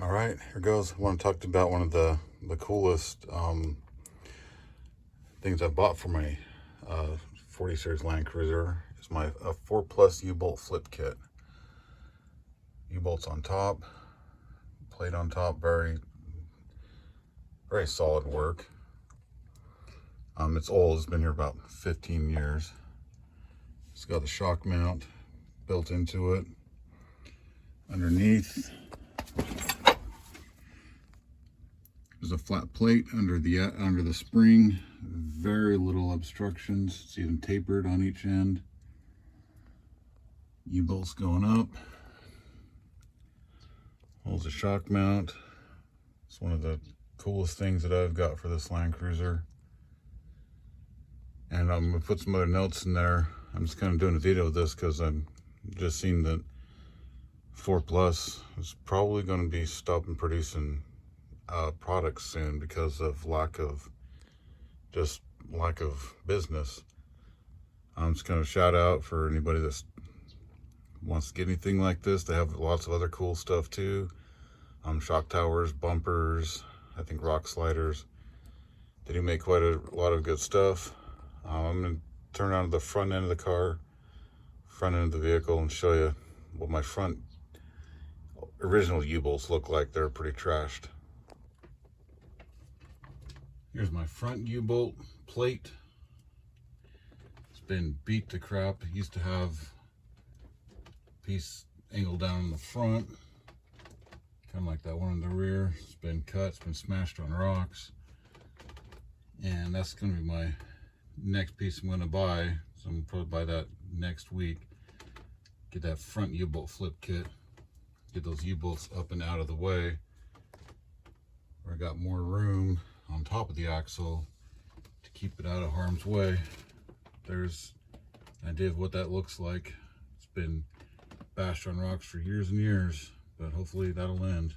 All right, here goes. I want to talk about one of the coolest things I bought for my 40 series Land Cruiser. It's my 4 Plus Ubolt flip kit. U-bolts on top, plate on top, very solid work. It's old. It's been here about 15 years. It's got the shock mount built into it. Underneath, there's a flat plate under the spring. Very little obstructions. It's even tapered on each end. U-bolts going up. Holds a shock mount. It's one of the coolest things that I've got for this Land Cruiser. And I'm gonna put some other notes in there. I'm just kind of doing a video of this because I'm just seeing that 4 Plus is probably going to be stopping producing products soon because of lack of business. I'm just kind of shout out for anybody that wants to get anything like this. They have lots of other cool stuff too. Shock towers, bumpers, I think rock sliders. They do make quite a lot of good stuff. I'm going to turn on the front end of the car, front end of the vehicle, and show you what my front original U-bolts look like. They're pretty trashed. Here's my front U-bolt plate. It's been beat to crap. It used to have a piece angled down in the front, kind of like that one in the rear. It's been cut, it's been smashed on rocks. And that's going to be my next piece I'm going to buy. So I'm going to probably buy that next week. Get that front U-bolt flip kit. Get those U-bolts up and out of the way, where I got more room on top of the axle to keep it out of harm's way. There's an idea of what that looks like. It's been bashed on rocks for years and years, but hopefully that'll end.